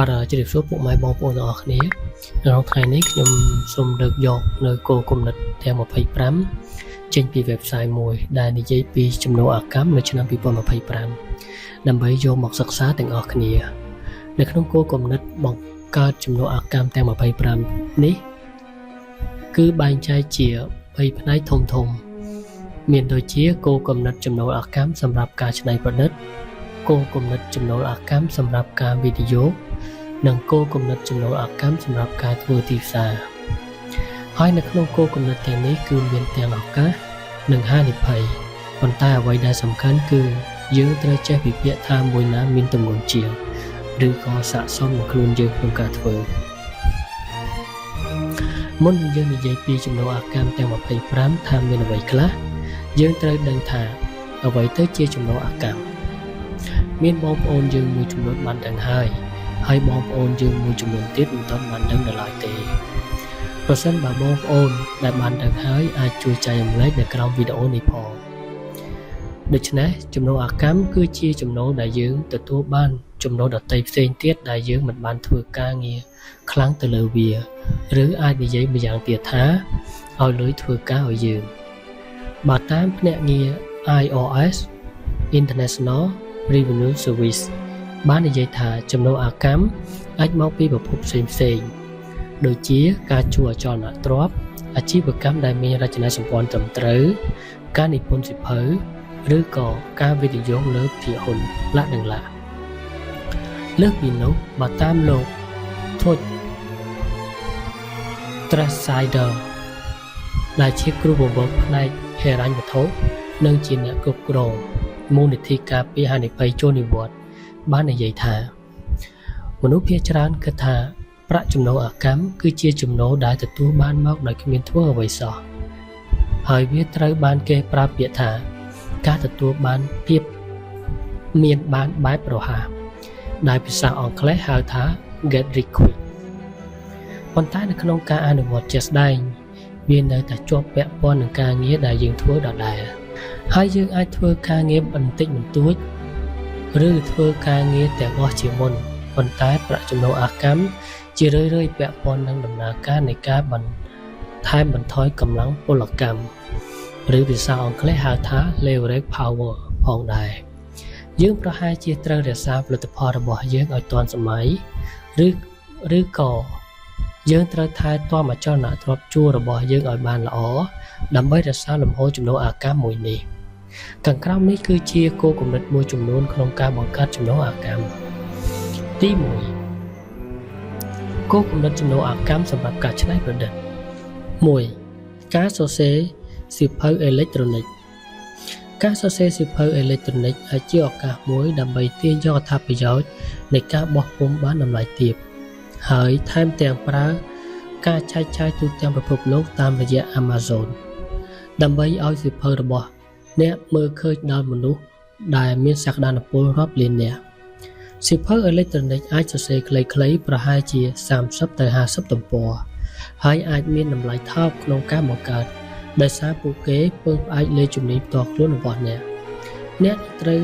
ជម្រាបសួរពុកម៉ែបងប្អូនទាំងអស់គ្នានៅក្នុងថ្ងៃនេះខ្ញុំសូមលើកយកនៅគោលគំនិតទាំង25ចេញពី website មួយដែលនិយាយពីចំនួនអាកម្មនៅឆ្នាំ2025ដើម្បីយកមកសិក្សាទាំងអស់គ្នានៅក្នុងគោលគំនិតបង្កើតចំនួនអាកម្មទាំង25នេះគឺបែងចែកជា3ផ្នែកធំៗមានដូចជាគោលគំនិតចំនួនអាកម្មសម្រាប់ការច្នៃប្រឌិតគោលគំនិតចំនួនអាកម្មសម្រាប់ការវិនិយោគនិងគោលគំនិតចំនួនអាកម្មសម្រាប់ការធ្វើទីផ្សារហើយនៅក្នុងគោលគំនិតទាំងនេះគឺមានទាំងឱកាសនិងហានិភ័យប៉ុន្តែអ្វីដែលសំខាន់គឺយើងត្រូវចេះវិភាគថាមួយណាមានទម្ងន់ជាងឬក៏ស័ក្តិសមនឹងខ្លួនយើងក្នុងការធ្វើមុនយើងនិយាយពីចំនួនអាកម្មទាំង25ថាមានអ្វីខ្លះយើងត្រូវដឹងថាអ្វីទៅជាចំនួនអាកម្មមានបងប្អូនយើងមួយចំនួនបានដឹងហើយបងប្អូនយើងមួយចំនួនទៀតមិនទាន់បានដឹងនៅឡើយទេប្រសិនបើបងប្អូនដែលបានដឹងហើយអាចជួយចែករំលែកនៅក្រោមវីដេអូនេះផងដូច្នេះចំនួនអាកម្មគឺជាចំណូលដែលយើងទទួលបានចំណូលដទៃផ្សេងទៀតដែលយើងមិនបានធ្វើការងារខ្លាំងទៅលើវាឬអាចនិយាយម្យ៉ាងទៀតថាឲ្យលុយធ្វើការឲ្យយើងបើតាមភ្នាក់ងារ IRS International Revenue Service បាននិយាយថាចំនួនអាកម្មអាចមកពីប្រភពផ្សេងៗដូចជាការជួអចលនទ្រព្យអាជីវកម្មដែលមានរចនាសម្ព័ន្ធត្រឹមត្រូវការនិពន្ធសៀវភៅឬក៏ការវិនិយោគលើភាគហ៊ុនឡាក់និងឡាក់លើសពីនោះបើតាមលោក Todd Trasider ដែលជាគ្រូបង្វឹកផ្នែកហិរញ្ញវត្ថុនិងជាអ្នកគ្រប់គ្រងមូលនិធិការពារហានិភ័យចូលនិវត្តន៍បាននិយាយថាមនុស្សភាគច្រើនគិតថាប្រាក់ចំណូលអាកម្មគឺជាចំណូលដែលទទួលបានមកដោយគ្មានធ្វើអ្វីសោះហើយវាត្រូវបានគេប្រើពាក្យថាការទទួលបានភាពមានបានបែបរហ័សដែលភាសាអង់គ្លេសហៅថា get rich quick ប៉ុន្តែនៅក្នុងការអនុវត្តជាក់ស្ដែងវានៅតែជាប់ពាក់ព័ន្ធនឹងការងារដែលយើងធ្វើដដែលហើយយើងអាចធ្វើការងារបន្តិចបន្តួចឬធ្វើការងារទាំងអស់ជាមុនប៉ុន្តែប្រាក់ចំណូលអាកម្មជារឿយៗពាក់ព័ន្ធនឹងដំណើរការនៃការបន្ថយកម្លាំងពលកម្មឬភាសាអង់គ្លេសហៅថា leverage power ផងដែរយើងប្រហែលជាត្រូវរក្សាផលិតផលរបស់យើងឲ្យទាន់សម័យឬក៏យើងត្រូវថែទាំអចលនទ្រព្យជួលរបស់យើងឲ្យបានល្អដើម្បីរក្សាលំហូរចំណូលអាកម្មមួយនេះខាងក្រោមនេះគឺជាគោលគំនិតមួយចំនួនក្នុងការបង្កើតចំណូលអាកម្មទី1គោលគំនិតចំណូលអាកម្មសម្រាប់ការច្នៃប្រឌិត 1. ការសរសេរសៀវភៅអេឡិចត្រូនិកការសរសេរសៀវភៅអេឡិចត្រូនិកអាចជាឱកាសមួយដើម្បីទាញយកអត្ថប្រយោជន៍នៃការបោះពុម្ពបានតម្លៃទាបហើយថែមទាំងប្រើការចែកចាយទូទាំងពិភពលោកតាមរយៈ Amazon ដើម្បីឲ្យសៀវភៅរបស់អ្នកមើលឃើញដល់មនុស្សដែលមានសក្តានុពលរាប់លាននាក់សៀវភៅអេឡិចត្រូនិកអាចសរសេរខ្លីៗប្រហែលជា30ទៅ50ទំព័រហើយអាចមានតម្លៃថោកក្នុងការបង្កើតដោយសារពួកគេពឹងផ្អែកលើជំនាញផ្ទាល់ខ្លួនរបស់អ្នកត្រូវ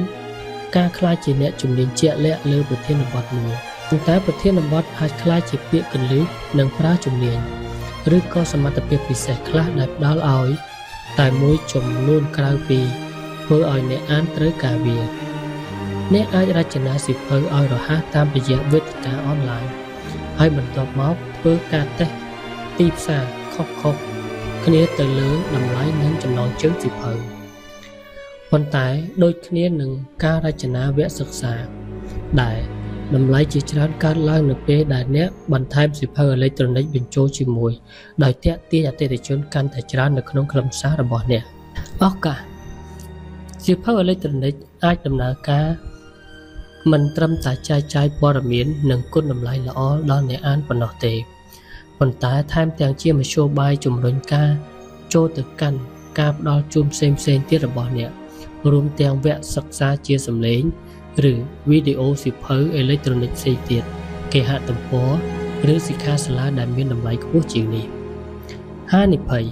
ការខ្លាចជាអ្នកជំនាញជាក់លាក់លើប្រធានបទមួយប៉ុន្តែប្រធានបទអាចខ្លាចជាពាក្យកន្លឹះនិងប្រើជំនាញឬក៏សមត្ថភាពពិសេសខ្លះដែលផ្ដល់ឲ្យតែមួយចំនួនក្រៅពីធ្វើឲ្យអ្នកអានត្រូវការវាអ្នកអាចរចនាសៀវភៅឲ្យរហ័សតាមរយៈវេទិកាអនឡាញហើយបន្ទាប់មកធ្វើការតេស្តទីផ្សារខុសៗគ្នាទៅលើតម្លៃនិងចំណងជើងសៀវភៅប៉ុន្តែដូចគ្នានឹងការរចនាវគ្គសិក្សាដែលតម្លៃជាច្រើនកើតឡើងនៅពេលដែលអ្នកបន្ថែមសៀវភៅអេឡិចត្រូនិកបញ្ចូលជាមួយដោយទាក់ទាញអតិថិជនកាន់តែច្រើននៅក្នុងខ្លឹមសាររបស់អ្នកឱកាសសៀវភៅអេឡិចត្រូនិកអាចដំណើរការមិនត្រឹមតែចែកចាយព័ត៌មាននិងគុណតម្លៃល្អដល់អ្នកអានប៉ុណ្ណោះទេប៉ុន្តែថែមទាំងជាមធ្យោបាយជំរុញការចូលទៅកាន់ការផ្ដល់ជូនផ្សេងៗទៀតរបស់អ្នករួមទាំងវគ្គសិក្សាជាសំឡេងឬវីដេអូសៀវភៅអេឡិចត្រូនិកផ្សេងទៀតគេហទំព័រឬសិក្ខាសាលាដែលមានតម្លៃខ្ពស់ជាងនេះហានិភ័យ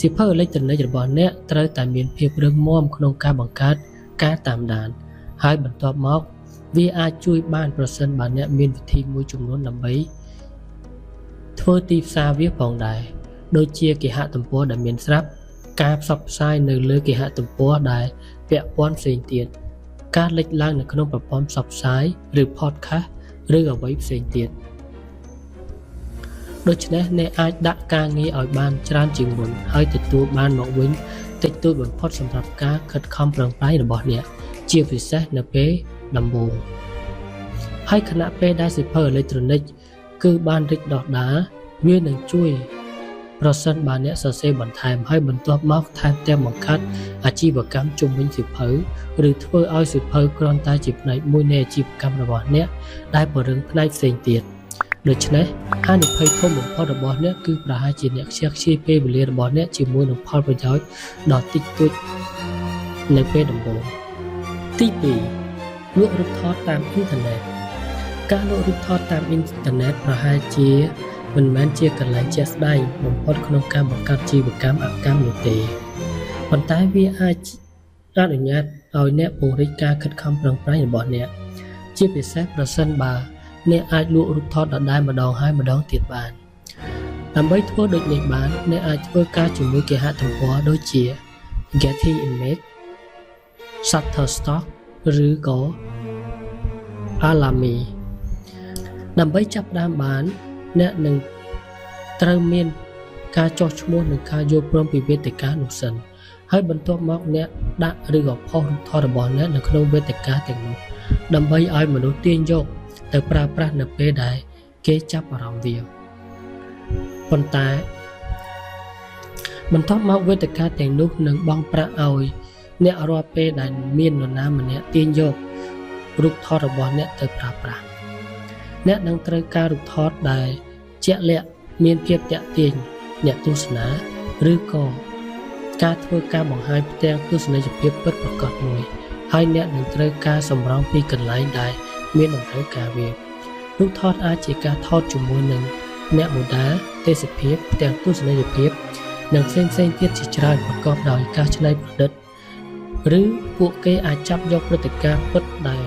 សៀវភៅអេឡិចត្រូនិករបស់អ្នកត្រូវតែមានភាពរឹងមាំក្នុងការបង្កើតការតាមដានហើយបន្ទាប់មក វាអាចជួយបានប្រសិនបើអ្នកមានវិធីមួយចំនួនដើម្បីធ្វើទីផ្សារវាផងដែរដូចជាគេហទំព័រដែលមានស្រាប់ការផ្សព្វផ្សាយនៅលើគេហទំព័រដែលពាក់ព័ន្ធផ្សេងទៀតការលេចឡើងនៅក្នុងប្រព័ន្ធផ្សព្វផ្សាយឬ podcast ឬអ្វីផ្សេងទៀតដូច្នេះអ្នកអាចដាក់ការងារឲ្យបានច្រើនជាងមុនហើយទទួលបានមកវិញតិចតួចបំផុតសម្រាប់ការខិតខំប្រឹងប្រែងរបស់អ្នកជាពិសេសនៅពេលដំបូងហើយខណៈពេលដែលសៀវភៅអេឡិចត្រូនិកគឺបានរីកដុះដាលវានឹងជួយប្រសិនបើអ្នកសរសេរបន្ថែមហើយបន្ទាប់មកថែមទាំងបង្កើតអាជីវកម្មជុំវិញសៀវភៅឬធ្វើឲ្យសៀវភៅគ្រាន់តែជាផ្នែកមួយនៃអាជីវកម្មរបស់អ្នកដែលពង្រឹងផ្នែកផ្សេងទៀតដូច្នេះហានិភ័យធំបំផុតរបស់អ្នកគឺប្រហែលជាអ្នកខ្ជិះខ្ជាយពេលវេលារបស់អ្នកជាមួយនឹងផលប្រយោជន៍ដ៏តិចតួចនៅពេលដំបូងទី2លក់រូបថតតាមអ៊ីនធឺណិតការលក់រូបថតតាមអ៊ីនធឺណិតប្រហែលជាមិនមែនជាកន្លែងជាក់ស្ដែងបំផុតក្នុងការបង្កើតជីវកម្មអកម្មនោះទេប៉ុន្តែវាអាចអនុញ្ញាតឲ្យអ្នកពង្រីកការខិតខំប្រឹងប្រែងរបស់អ្នកជាពិសេសប្រសិនបើអ្នកអាចលក់រូបថតដដែលម្ដងហើយម្ដងទៀតបានដើម្បីធ្វើដូចនេះបានអ្នកអាចធ្វើការជាមួយគេហទំព័រដូចជា Getty Images Shutterstock ឬក៏ Alamy ដើម្បីចាប់ផ្ដើមបានអ្នកនឹងត្រូវមានការចុះឈ្មោះនិងការយល់ព្រមពីវេទិកានោះសិនហើយបន្ទាប់មកអ្នកដាក់ឬក៏ផុសរូបថតរបស់អ្នកនៅក្នុងវេទិកាទាំងនោះដើម្បីឲ្យមនុស្សទាញយកទៅប្រើប្រាស់នៅពេលដែលគេចាប់អារម្មណ៍វាប៉ុន្តែបន្ទាប់មកវេទិកាទាំងនោះនឹងបង់ប្រាក់ឲ្យអ្នករាល់ពេលដែលមាននរណាម្នាក់ទាញយករូបថតរបស់អ្នកទៅប្រើប្រាស់អ្នកនឹងត្រូវការរូបថតដែលជាក់លាក់មានភាពទាក់ទាញអ្នកទស្សនាឬក៏ការធ្វើការបង្ហាញផ្ទាំងទស្សនីយភាពពិតប្រាកដមួយហើយអ្នកនឹងត្រូវការសម្រងពីកន្លែងដែលមានតម្រូវការវារូបថតអាចជាការថតជាមួយនឹងអ្នកម៉ូដែលទេសភាពផ្ទាំងទស្សនីយភាពនិងផ្សេងៗទៀតជាច្រើនប្រកបដោយការច្នៃប្រឌិតឬពួកគេអាចចាប់យកព្រឹត្តិការណ៍ពិតដែល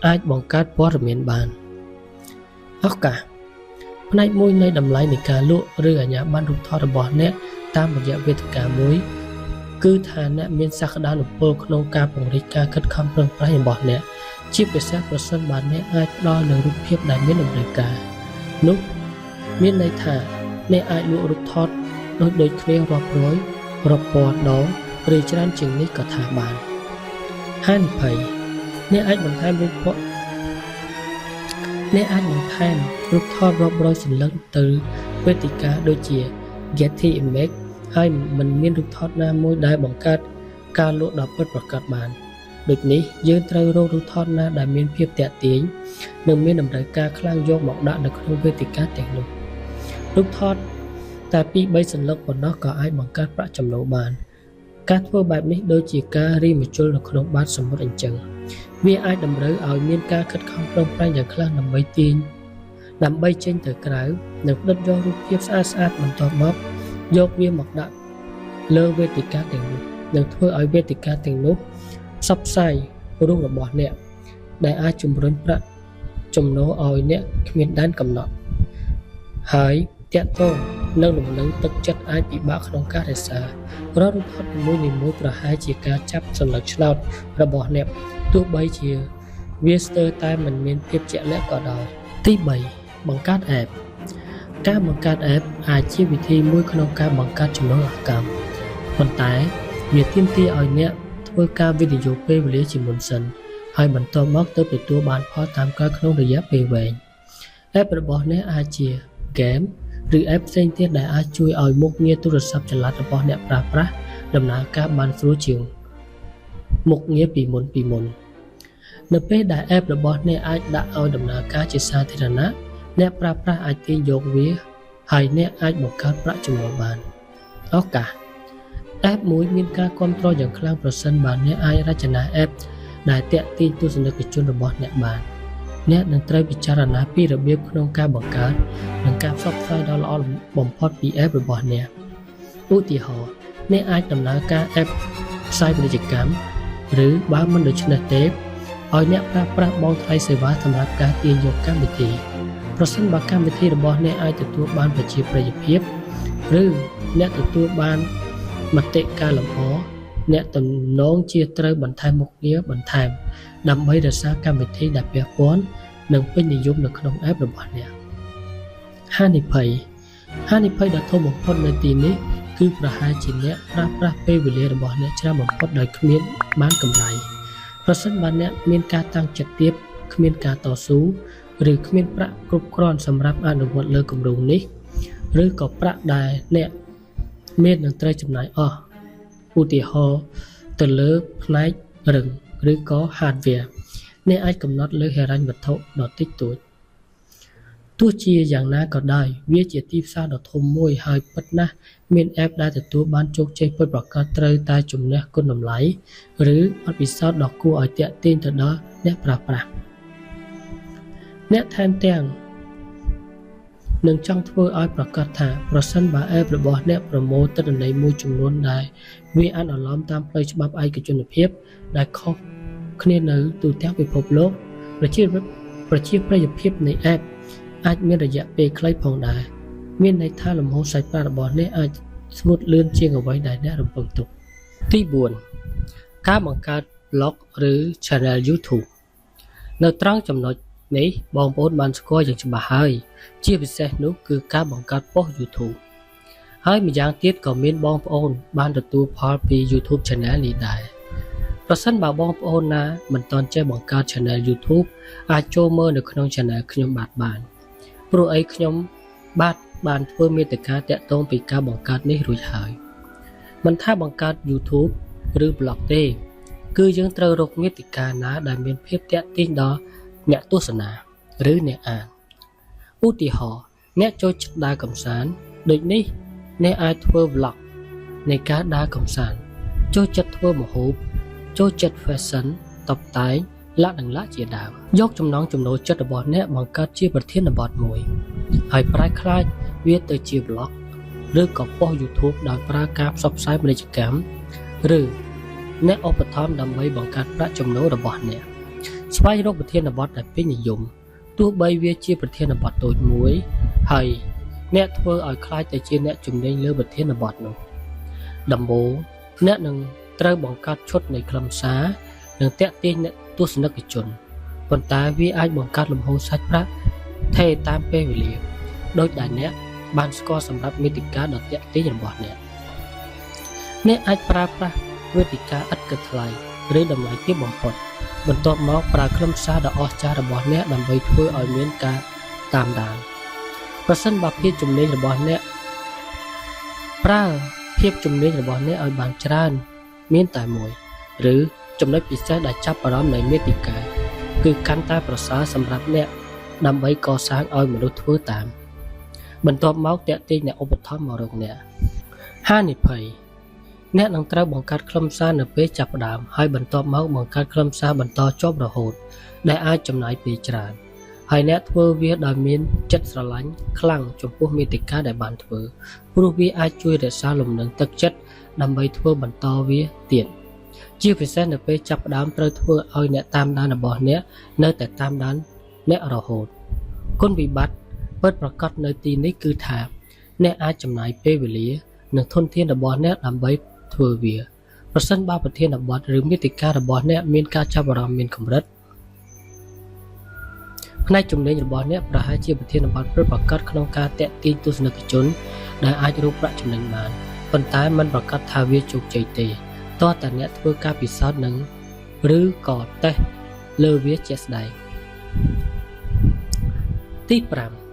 អាចបង្កើតព័ត៌មានបានឱកាសផ្នែកមួយនៃតម្លៃនៃការលក់ឬអាជ្ញាប័ណ្ណរូបថតរបស់អ្នកតាមរយៈវេទិកាមួយគឺថាអ្នកមានសក្តានុពលក្នុងការពង្រីកការខិតខំប្រឹងប្រែងរបស់អ្នកជាពិសេសប្រសិនបើអ្នកអាចផ្ដល់នូវរូបភាពដែលមានតម្រូវការនោះមានន័យថាអ្នកអាចលក់រូបថតដូចគ្នារាប់រយរាប់ពាន់ដងឬច្រើនជាងនេះក៏ថាបានហានិភ័យអ្នកអាចបន្ថែមរូបថតរាប់រយសន្លឹកទៅវេទិកាដូចជា Getty Images ហើយមិនមានរូបថតណាមួយដែលបង្កើតការលក់ដ៏ពិតប្រាកដបានដូចនេះយើងត្រូវរករូបថតណាដែលមានភាពទាក់ទាញនិងមានតម្រូវការខ្លាំងយកមកដាក់នៅក្នុងវេទិកាទាំងនោះរូបថតតែ 2-3 សន្លឹកប៉ុណ្ណោះក៏អាចបង្កើតប្រាក់ចំណូលបានការធ្វើបែបនេះដូចជាការរីមជុលនៅក្នុងបាតសមុទ្រអញ្ចឹងវាអាចតម្រូវឲ្យមានការខិតខំប្រឹងប្រែងយ៉ាងខ្លាំងដើម្បីចេញទៅក្រៅនិងផ្ដិតយករូបភាពស្អាតៗបន្ទាប់មកយកវាមកដាក់លើវេទិកាទាំងនោះនិងធ្វើឲ្យវេទិកាទាំងនោះផ្សព្វផ្សាយរូបរបស់អ្នកដែលអាចជំរុញប្រាក់ចំណូលឲ្យអ្នកគ្មានដែនកំណត់ហើយទាក់ទងនឹងលំនឹងទឹកចិត្តអាចពិបាកក្នុងការរក្សារាល់រូបថតនីមួយៗប្រហែលជាការចាប់សន្លឹកឆ្នោតរបស់អ្នកទោះបីជាវាស្ទើរតែមិនមានភាពជាក់លាក់ក៏ដោយទី3បង្កើត app ការបង្កើត app អាចជាវិធីមួយក្នុងការបង្កើតចំណូលអកម្មប៉ុន្តែវាទាមទារឲ្យអ្នកធ្វើការវិនិយោគពេលវេលាជាមុនសិនហើយបន្ទាប់មកទើបទទួលបានផលតាមក្រោយក្នុងរយៈពេលវែង app របស់អ្នកអាចជា game ឬ app ផ្សេងទៀតដែលអាចជួយឲ្យមុខងារទូរស័ព្ទចល័តរបស់អ្នកប្រើប្រាស់ដំណើរការបានស្រួលជាងមុខងារពីមុននៅពេលដែល app របស់អ្នកអាចដាក់ឲ្យដំណើរការជាសាធារណៈអ្នកប្រើប្រាស់អាចទាញយកវាហើយអ្នកអាចបង្កើតប្រាក់ចំណូលបានឱកាស app មួយមានការគាំទ្រយ៉ាងខ្លាំងប្រសិនបើអ្នកអាចរចនា app ដែលទាក់ទាញទស្សនិកជនរបស់អ្នកបានអ្នកនឹងត្រូវពិចារណាពីរបៀបក្នុងការបង្កើតនិងការផ្សព្វផ្សាយដ៏ល្អបំផុតពី app របស់អ្នកឧទាហរណ៍អ្នកអាចដំណើរការ app ផ្សាយពាណិជ្ជកម្មឬបើមិនដូច្នេះទេ ឲ្យអ្នកប្រើប្រាស់បង់ថ្លៃសេវាសម្រាប់ការទាញយកកម្មវិធីប្រសិនបើកម្មវិធីរបស់អ្នកអាចទទួលបានប្រជាប្រិយភាពឬអ្នកទទួលបានមតិកែលម្អអ្នកទំនងជាត្រូវបន្ថែមមុខងារបន្ថែមដើម្បីរក្សាកម្មវិធីដែលពាក់ព័ន្ធនិងពេញនិយមនៅក្នុង app របស់អ្នកហានិភ័យដ៏ធំបំផុតនៅទីនេះគឺប្រហែលជាអ្នកប្រើប្រាស់ពេលវេលារបស់អ្នកច្រើនបំផុតដោយគ្មានបានកម្រៃប្រសិនបើអ្នកមានការតាំងចិត្តទាបគ្មានការតស៊ូឬគ្មានប្រាក់គ្រប់គ្រាន់សម្រាប់អនុវត្តលើគម្រោងនេះឬក៏ប្រាក់ដែលអ្នកមាននឹងត្រូវចំណាយអស់ឧទាហរណ៍ទៅលើផ្នែករឹងឬក៏ hardware អ្នកអាចកំណត់លើហិរញ្ញវត្ថុដ៏តិចតួចទោះជាយ៉ាងណាក៏ដោយវាជាទីផ្សារដ៏ធំមួយហើយពិតណាស់មាន app ដែលទទួលបានជោគជ័យពិតប្រាកដត្រូវតែជំនះគុណតម្លៃឬបទពិសោធន៍ដ៏គួរឲ្យទាក់ទាញទៅដល់អ្នកប្រើប្រាស់អ្នកថែមទាំងនឹងចង់ធ្វើឲ្យប្រកាសថាប្រសិនបើ app របស់អ្នកប្រមូលទិន្នន័យមួយចំនួនដែលវាអនុលោមតាមផ្លូវច្បាប់ឯកជនភាពដែលខុសគ្នានៅទូទាំងពិភពលោកប្រជាប្រិយភាពនៃ app អាចមានរយៈពេលខ្លីផងដែរមានន័យថាលំហូរសាច់ប្រាក់របស់អ្នកអាចស្ងួតលឿនជាងអ្វីដែលអ្នករំពឹងទុកទី4ការបង្កើត blog ឬ channel YouTube នៅត្រង់ចំណុចនេះបងប្អូនបានស្គាល់យ៉ាងច្បាស់ហើយជាពិសេសនោះគឺការបង្កើតប៉ុស្តិ៍ YouTube ហើយម្យ៉ាងទៀតក៏មានបងប្អូនបានទទួលផលពី YouTube Channel នេះដែរប្រសិនបើបងប្អូនណាមិនទាន់ចេះបង្កើត Channel YouTube អាចចូលមើលនៅក្នុង Channel ខ្ញុំបានព្រោះអីខ្ញុំបានធ្វើមាតិកាតាក់ទងពីការបង្កើតនេះរួចហើយមិនថាបង្កើត YouTube ឬ blog ទេគឺយើងត្រូវរកមាតិកាណាដែលមានភាពតាក់ទាញដល់អ្នកទស្សនាឬអ្នកអានឧទាហរណ៍អ្នកចូលចិត្តដើរកម្សាន្តដូចនេះអ្នកអាចធ្វើ vlog នៃការដើរកម្សាន្តចូលចិត្តធ្វើម្ហូបចូលចិត្ត fashion តុបតែងលក្ខណៈជាដើមយកចំណង់ចំណូលចិត្តរបស់អ្នកបង្កើតជាប្រធានបទមួយហើយប្រែក្លាយវាទៅជា vlog ឬក៏ប៉ុស្តិ៍ YouTube ដោយប្រើការផ្សព្វផ្សាយពាណិជ្ជកម្មឬអ្នកឧបត្ថម្ភដើម្បីបង្កើតប្រាក់ចំណូលរបស់អ្នកស្វែងរកប្រធានបទដែលពេញនិយមទោះបីវាជាប្រធានបទតូចមួយហើយអ្នកធ្វើឲ្យខ្លាចទៅជាអ្នកជំនាញលើប្រធានបទនោះដំបូងអ្នកនឹងត្រូវបង្កើតឈុតនៃខ្លឹមសារនិងទាក់ទាញអ្នកទស្សនិកជនប៉ុន្តែវាអាចបង្កើតលំហូរសាច់ប្រាក់ថេរតាមពេលវេលាដោយដែលអ្នកបានស្គាល់សម្រាប់មាតិកាដ៏ទាក់ទាញរបស់អ្នកអាចប្រើប្រាស់វេទិកាឥតគិតថ្លៃឬតម្លៃទាបបំផុតបន្ទាប់មកប្រើខ្លឹមសារដ៏អស្ចារ្យរបស់អ្នកដើម្បីធ្វើឲ្យមានការតាមដានប្រសិនបើភាពជំនាញរបស់អ្នកប្រើភាពជំនាញរបស់អ្នកឲ្យបានច្រើនមានតែមួយឬចំណុចពិសេសដែលចាប់អារម្មណ៍នៃមាតិកាគឺកាន់តែប្រសើរសម្រាប់អ្នកដើម្បីកសាងឲ្យមនុស្សធ្វើតាមបន្ទាប់មកទាក់ទាញអ្នកឧបត្ថម្ភមករកអ្នកហានិភ័យអ្នកនឹងត្រូវបង្កើតខ្លឹមសារនៅពេលចាប់ផ្ដើមហើយបន្ទាប់មកបង្កើតខ្លឹមសារបន្តជាប់រហូតដែលអាចចំណាយពេលច្រើនហើយអ្នកធ្វើវាដោយមានចិត្តស្រឡាញ់ខ្លាំងចំពោះមាតិកាដែលបានធ្វើព្រោះវាអាចជួយរក្សាលំនឹងទឹកចិត្តដើម្បីធ្វើបន្តវាទៀតជាពិសេសនៅពេលចាប់ផ្ដើមត្រូវធ្វើឲ្យអ្នកតាមដានរបស់អ្នកនៅតែតាមដានអ្នករហូតគុណវិបត្តិពិតប្រាកដនៅទីនេះគឺថាអ្នកអាចចំណាយពេលវេលានិងធនធានរបស់អ្នកដើម្បីធ្វើវាប្រសិនបើប្រធានបទឬមាតិការបស់អ្នកមានការចាប់អារម្មណ៍មានកម្រិតផ្នែកជំនាញរបស់អ្នកប្រហែលជាប្រធានបទពិតប្រាកដក្នុងការតាក់ទាញទស្សនិកជនដែលអាចរកប្រាក់ចំណេញបានប៉ុន្តែមិនប្រកាសថាវាជោគជ័យទេតើតើអ្នកធ្វើការពិសោធន៍នឹងឬក៏តេស្តលើវាជាក់ស្ដែងទី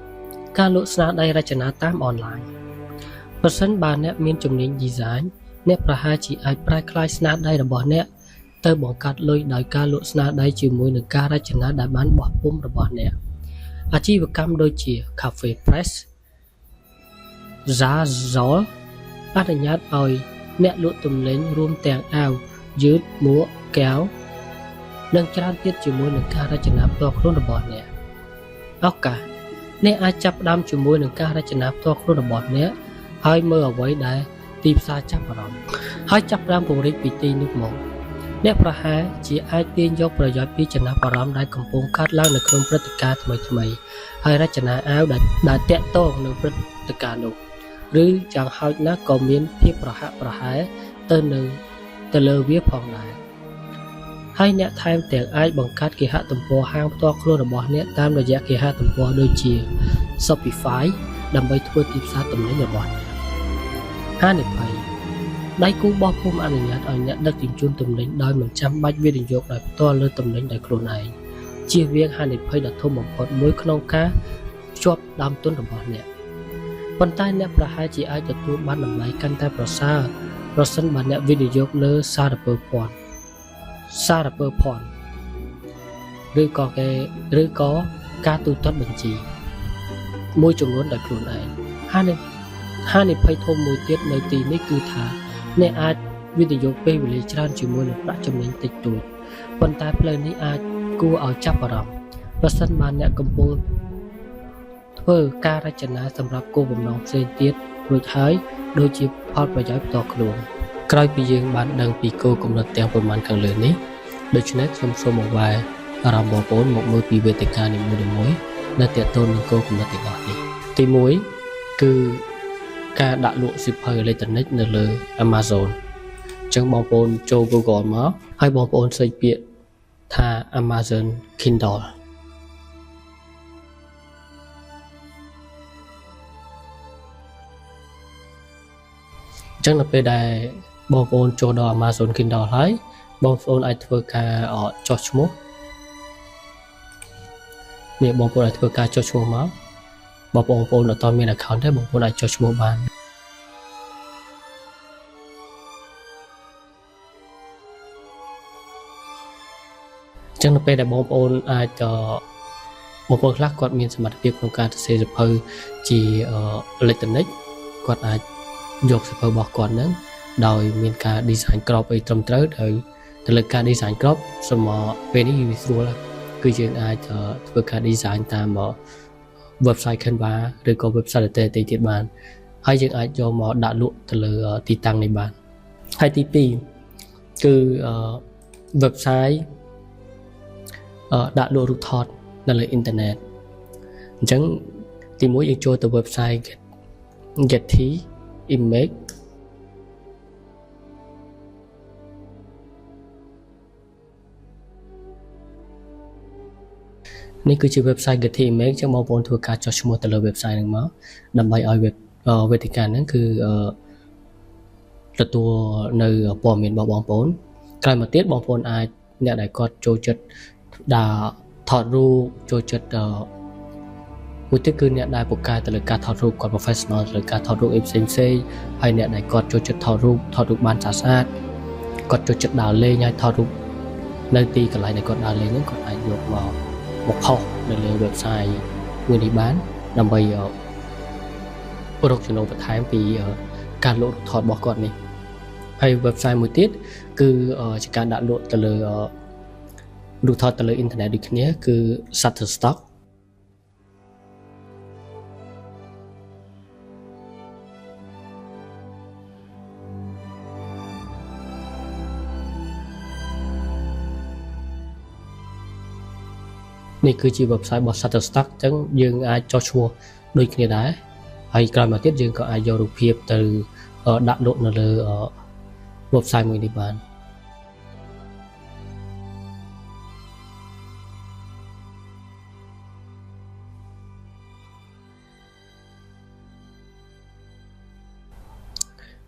5ការលក់ស្នាដៃរចនាតាមអនឡាញប្រសិនបើអ្នកមានជំនាញ design អ្នកប្រហែលជាអាចប្រែក្លាយស្នាដៃរបស់អ្នកទៅបង្កើតលុយដោយការលក់ស្នាដៃជាមួយនឹងការរចនាដែលបានបោះពុម្ពរបស់អ្នកអាជីវកម្មដូចជា Cafe Press Zazol អនុញ្ញាតឲ្យអ្នកលក់ទំនិញរួមទាំងអាវយឺតមួកកែវនិងច្រើនទៀតជាមួយនឹងការរចនាផ្ទាល់ខ្លួនរបស់អ្នកឱកាសអ្នកអាចចាប់ផ្ដើមជាមួយនឹងការរចនាផ្ទាល់ខ្លួនរបស់អ្នកហើយមើលអ្វីដែលទីផ្សារចាប់អារម្មណ៍ហើយចាប់ផ្ដើមពង្រីកពីទីនោះមក អ្នកប្រហែលជាអាចទាញយកប្រយោជន៍ពីចំណាប់អារម្មណ៍ដែលកំពុងកើតឡើងនៅក្នុងព្រឹត្តិការណ៍ថ្មីៗហើយរចនាអាវដែលតាក់ទងនឹងព្រឹត្តិការណ៍នោះឬយ៉ាងហោចណាស់ក៏មានភាពប្រហាក់ប្រហែលទៅលើវាផងដែរហើយអ្នកថែមទាំងអាចបង្កើតគេហទំព័រហាងផ្ទាល់ខ្លួនរបស់អ្នកតាមរយៈគេហទំព័រដូចជា Shopify ដើម្បីធ្វើទីផ្សារទំនិញរបស់អ្នកហានិភ័យដៃគូបោះពុម្ពអនុញ្ញាតឲ្យអ្នកដឹកជញ្ជូនទំនិញដោយមិនចាំបាច់វិនិយោគដោយផ្ទាល់លើទំនិញដោយខ្លួនឯងជៀសវាងហានិភ័យដ៏ធំបំផុតមួយក្នុងការភ្ជាប់ដើមទុនរបស់អ្នកប៉ុន្តែអ្នកប្រហែលជាអាចទទួលបានតម្លៃកាន់តែប្រសើរប្រសិនបើអ្នកវិនិយោគលើសារពើភ័ណ្ឌឬក៏ការទូទាត់បញ្ជីមួយចំនួនដោយខ្លួនឯងហានិភ័យធំមួយទៀតនៅទីនេះគឺថាអ្នកអាចវិនិយោគពេលវេលាច្រើនជាមួយនឹងប្រាក់ចំណេញតិចតួចប៉ុន្តែផ្លូវនេះអាចគួរឲ្យចាប់អារម្មណ៍ប្រសិនបើអ្នកកំពុងធ្វើការរចនាសម្រាប់គោលបំណងផ្សេងទៀតរួចហើយដូចជាផលប្រយោជន៍ផ្ទាល់ខ្លួនក្រោយពីយើងបានដឹងពីគោលគំនិតទាំងប៉ុន្មានខាងលើនេះដូច្នេះខ្ញុំសូមបង្វែរអារម្មណ៍បងប្អូនមកមើលពីវេទិកានីមួយៗដែលទាក់ទងនឹងគោលគំនិតទាំងអស់នេះទី1គឺការដាក់លក់សៀវភៅអេឡិចត្រូនិកនៅលើ Amazon អញ្ចឹងបងប្អូនចូល Google មកហើយបងប្អូនសេចពាក្យថា Amazon Kindle អញ្ចឹងនៅពេលដែលបងប្អូនចូលដល់ Amazon Kindle ហើយបងប្អូនអាចធ្វើការចុះឈ្មោះនេះបងប្អូនអាចធ្វើការចុះឈ្មោះមកបងប្អូនអត់ទាន់មាន account ទេបងប្អូនអាចចុះឈ្មោះបានអញ្ចឹងនៅពេលដែលបងប្អូនអាចបងប្អូនខ្លះគាត់មានសមត្ថភាពក្នុងការសរសេរសៀវភៅជាអេឡិចត្រូនិកគាត់អាចយកសៀវភៅរបស់គាត់ហ្នឹងដោយមានការ design ក្របអីត្រឹមត្រូវទៅលើការ design ក្របសម្រាប់ពេលនេះវាស្រួលគឺយើងអាចធ្វើការ design តាម website Canva ឬក៏ website ដទៃទៀតបានហើយយើងអាចយកមកដាក់លក់ទៅលើទីតាំងនេះបានហើយទី2គឺ website ដាក់លក់រូបថតនៅលើអ៊ីនធឺណិតអញ្ចឹងទី1យើងចូលទៅ website Getty Imageនេះគឺជា website Getty Image ចឹងបងប្អូនធ្វើការចុះឈ្មោះទៅលើ website ហ្នឹងមកដើម្បីឲ្យវេទិកាហ្នឹងគឺទទួលនៅព័ត៌មានរបស់បងប្អូនក្រោយមកទៀតបងប្អូនអាចអ្នកដែលគាត់ចូលចិត្តដាក់ថតរូបចូលចិត្តមួយទៀតគឺអ្នកដែលពូកែទៅលើការថតរូបគាត់ professional ទៅលើការថតរូបផ្សេងហើយអ្នកដែលគាត់ចូលចិត្តថតរូបបានស្អាតគាត់ចូលចិត្តដើរលេងហើយថតរូបនៅទីកន្លែងដែលគាត់ដើរលេងហ្នឹងគាត់អាចយកមកផុសនៅលើ website មួយនេះបានដើម្បីរកចំណូលបន្ថែមពីការលក់រូបថតរបស់គាត់នេះហើយ website មួយទៀតគឺជាការដាក់លក់ទៅលើរូបថតទៅលើអ៊ីនធឺណិតដូចគ្នាគឺ Shutterstock នេះគឺជា website របស់ Shutterstock អញ្ចឹងយើងអាចចុះឈ្មោះដូចគ្នាដែរហើយក្រោយមកទៀតយើងក៏អាចយករូបភាពទៅដាក់លក់នៅលើ website មួយនេះបាន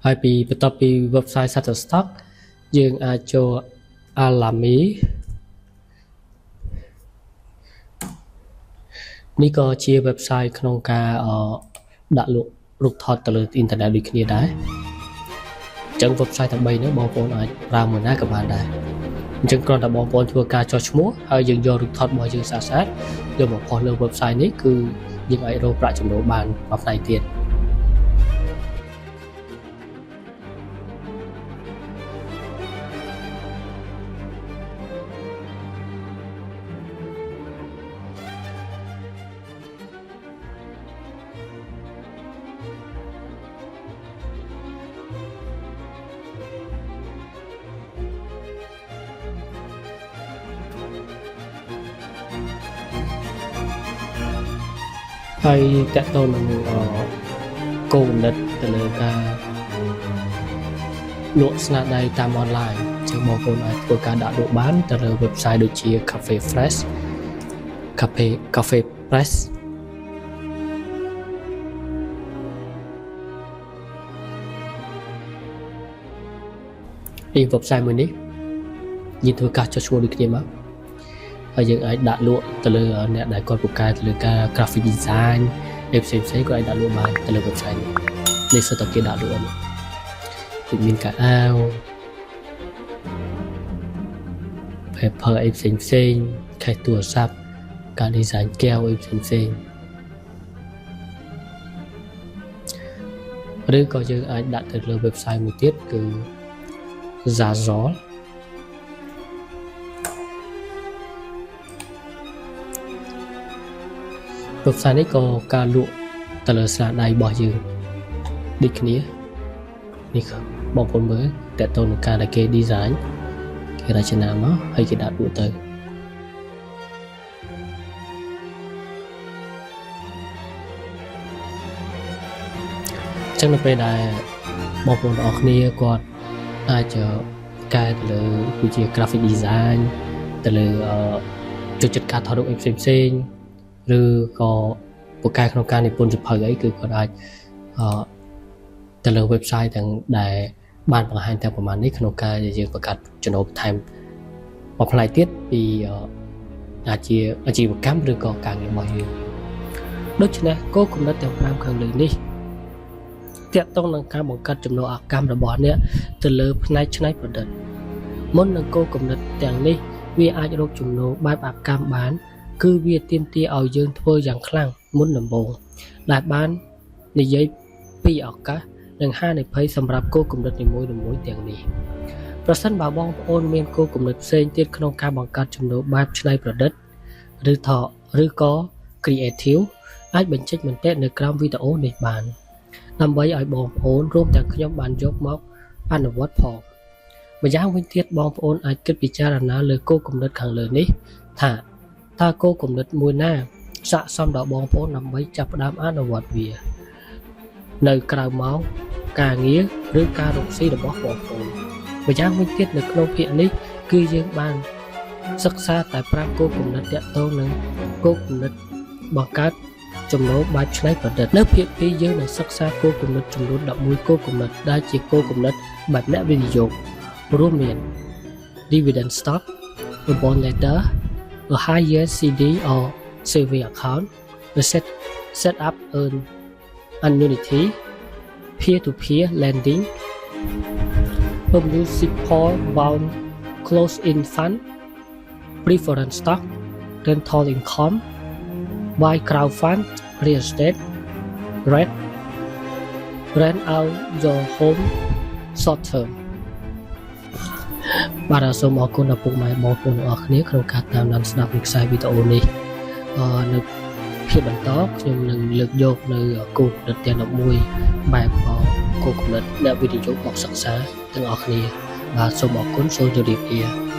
ហើយបន្ទាប់ពី website Shutterstock យើងអាចចូល Alamy នេះក៏ជា website ក្នុងការដាក់លក់រូបថតទៅលើអ៊ីនធឺណិតដូចគ្នាដែរអញ្ចឹង website ទាំង3នេះបងប្អូនអាចប្រើមួយណាក៏បានដែរអញ្ចឹងគ្រាន់តែបងប្អូនធ្វើការចុះឈ្មោះហើយយើងយករូបថតរបស់យើងស្អាតៗយកមកផុសលើ website នេះគឺយើងអាចរកប្រាក់ចំណូលបានមួយផ្នែកទៀត ហើយតកតទៅនឹងគោលគំនិតទៅលើការលក់ស្នាដៃតាមអនឡាញចឹងបងប្អូនអាចធ្វើការដាក់លក់បានទៅលើ website ដូចជា Cafe Fresh Cafe Press website មួយនេះយើងធ្វើការចុះឈ្មោះដូចគ្នាមកហើយយើងអាចដាក់លក់ទៅលើអ្នកដែលគាត់ពូកែទៅលើការ graphic design ផ្សេងៗក៏អាចដាក់លក់បានទៅលើ website នេះសិតតែគេដាក់លក់នេះដូចមានកាអាវ paper ផ្សេងៗខេសទូរស័ព្ទការ design កែវផ្សេងឬក៏យើងអាចដាក់ទៅលើ website មួយទៀតគឺ Zazol website នេះក៏ការលក់ទៅលើស្នាដៃរបស់យើងដូចគ្នានេះបងប្អូនមើលតើតើនឹងការដែលគេ design គេរចនាមកហើយគេដាក់លក់ទៅចឹងនៅពេលដែលបងប្អូនទាំងអស់គ្នាគាត់អាចកែទៅលើដូចជា graphic design ទៅលើចូលចិត្តការថតរូបផ្សេងឬក៏ពូកែក្នុងការនិពន្ធសៀវភៅអីគឺគាត់អាចទៅលើ website ទាំងដែលបានបង្ហាញតែប្រហែលនេះក្នុងការយើងបង្កើតចំណូលបន្ថែមមួយផ្នែកទៀតពីអាជីវកម្មឬក៏ការងាររបស់យើងដូច្នេះគោលគំនិតទាំង5ខាងលើនេះទាក់ទងនឹងការបង្កើតចំណូលអកម្មរបស់អ្នកទៅលើផ្នែកច្នៃប្រឌិតមុននឹងគោលគំនិតទាំងនេះវាអាចរកចំណូលបែបអកម្មបានគឺវាទាមទារឲ្យយើងធ្វើយ៉ាងខ្លាំងមុនដំបូងដែលបាននិយាយពីឱកាសនិងហានិភ័យសម្រាប់គោលគំនិតនីមួយៗទាំងនេះប្រសិនបើបងប្អូនមានគោលគំនិតផ្សេងទៀតក្នុងការបង្កើតចំណូលបែបច្នៃប្រឌិតឬក៏ creative អាចបញ្ចេញមតិនៅក្រោមវីដេអូនេះបានដើម្បីឲ្យបងប្អូនរួមទាំងខ្ញុំបានយកមកអនុវត្តផងម្យ៉ាងវិញទៀតបងប្អូនអាចគិតពិចារណាលើគោលគំនិតខាងលើនេះថាតើគោលគំនិតមួយណាស័ក្តិសមដល់បងប្អូនដើម្បីចាប់ផ្ដើមអនុវត្តវានៅក្រៅម៉ោងការងារឬការរកស៊ីរបស់បងប្អូនម្យ៉ាងវិញទៀតនៅក្នុងភាគនេះគឺយើងបានសិក្សាតែ5គោលគំនិតទាក់ទងនឹងគោលគំនិតបង្កើតចំណូលបែបច្នៃប្រឌិតនៅភាគ2យើងនឹងសិក្សាគោលគំនិតចំនួន11គោលគំនិតដែលជាគោលគំនិតបែបអ្នកវិនិយោគរួមមាន dividend stock, a bond letter, a high yield CD or saving account, the set up an annuity, peer-to-peer lending, a municipal bond closed-in fund, preference stock, rental income, buy crowdfund, real estate, rent out your home short term បាទសូមអរគុណដល់ពុកម៉ែបងប្អូនទាំងអស់គ្នាក្នុងការតាមដានស្ដាប់វិទ្យុវីដេអូនេះនៅភាគបន្តខ្ញុំនឹងលើកយកនៅគោលគំនិតទាំង11បែបគោលគំនិតអ្នកវិទ្យុបកសិក្សាទាំងអស់គ្នាបាទសូមអរគុណសូមជម្រាបលា